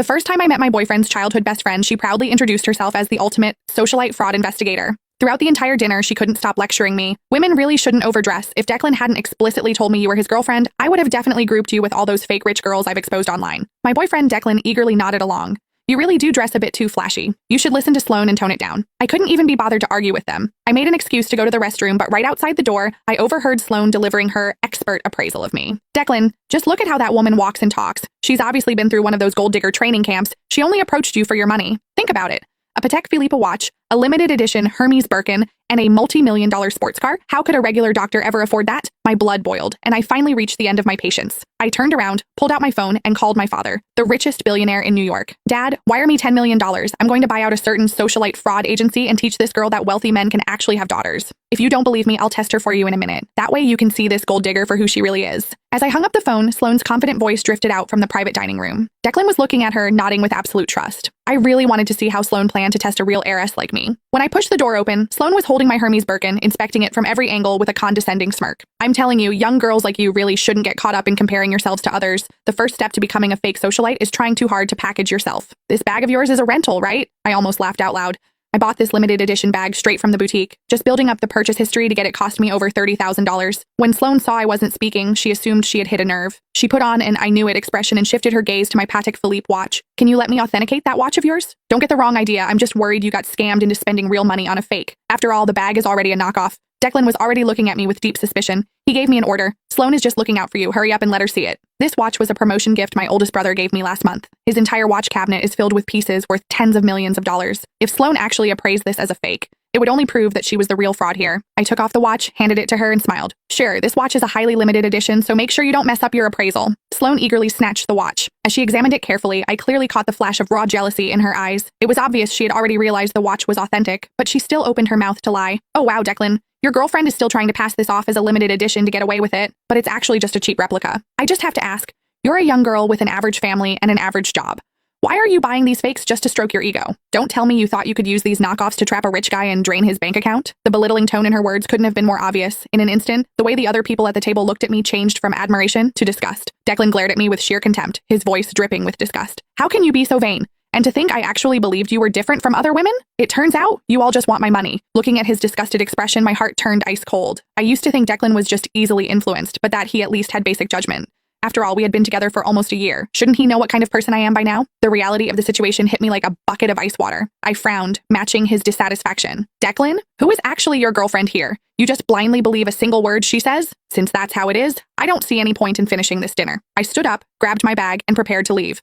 The first time I met my boyfriend's childhood best friend, she proudly introduced herself as the ultimate socialite fraud investigator. Throughout the entire dinner, she couldn't stop lecturing me. Women really shouldn't overdress. If Declan hadn't explicitly told me you were his girlfriend, I would have definitely grouped you with all those fake rich girls I've exposed online. My boyfriend Declan eagerly nodded along. You really do dress a bit too flashy. You should listen to Sloane and tone it down. I couldn't even be bothered to argue with them. I made an excuse to go to the restroom, but right outside the door, I overheard Sloane delivering her expert appraisal of me. Declan, just look at how that woman walks and talks. She's obviously been through one of those gold digger training camps. She only approached you for your money. Think about it. A Patek Philippe watch, a limited edition Hermes Birkin, and a multi-million-dollar sports car? How could a regular doctor ever afford that? My blood boiled, and I finally reached the end of my patience. I turned around, pulled out my phone, and called my father, the richest billionaire in New York. Dad, wire me $10 million. I'm going to buy out a certain socialite fraud agency and teach this girl that wealthy men can actually have daughters. If you don't believe me, I'll test her for you in a minute. That way you can see this gold digger for who she really is. As I hung up the phone, Sloane's confident voice drifted out from the private dining room. Declan was looking at her, nodding with absolute trust. I really wanted to see how Sloane planned to test a real heiress like me. When I pushed the door open, Sloane was holding my Hermes Birkin, inspecting it from every angle with a condescending smirk. I'm telling you, young girls like you really shouldn't get caught up in comparing yourselves to others. The first step to becoming a fake socialite is trying too hard to package yourself. This bag of yours is a rental, right? I almost laughed out loud. I bought this limited edition bag straight from the boutique, just building up the purchase history to get it cost me over $30,000. When Sloane saw I wasn't speaking, she assumed she had hit a nerve. She put on an I knew it expression and shifted her gaze to my Patek Philippe watch. Can you let me authenticate that watch of yours? Don't get the wrong idea, I'm just worried you got scammed into spending real money on a fake. After all, the bag is already a knockoff. Declan was already looking at me with deep suspicion. He gave me an order. Sloane is just looking out for you. Hurry up and let her see it. This watch was a promotion gift my oldest brother gave me last month. His entire watch cabinet is filled with pieces worth tens of millions of dollars. If Sloane actually appraised this as a fake, it would only prove that she was the real fraud here. I took off the watch, handed it to her, and smiled. Sure, this watch is a highly limited edition, so make sure you don't mess up your appraisal. Sloane eagerly snatched the watch. As she examined it carefully, I clearly caught the flash of raw jealousy in her eyes. It was obvious she had already realized the watch was authentic, but she still opened her mouth to lie. Oh wow, Declan. Your girlfriend is still trying to pass this off as a limited edition to get away with it, but it's actually just a cheap replica. I just have to ask, you're a young girl with an average family and an average job. Why are you buying these fakes just to stroke your ego? Don't tell me you thought you could use these knockoffs to trap a rich guy and drain his bank account. The belittling tone in her words couldn't have been more obvious. In an instant, the way the other people at the table looked at me changed from admiration to disgust. Declan glared at me with sheer contempt, his voice dripping with disgust. How can you be so vain? And to think I actually believed you were different from other women? It turns out you all just want my money. Looking at his disgusted expression, my heart turned ice cold. I used to think Declan was just easily influenced, but that he at least had basic judgment. After all, we had been together for almost a year. Shouldn't he know what kind of person I am by now? The reality of the situation hit me like a bucket of ice water. I frowned, matching his dissatisfaction. Declan, who is actually your girlfriend here? You just blindly believe a single word she says? Since that's how it is, I don't see any point in finishing this dinner. I stood up, grabbed my bag, and prepared to leave.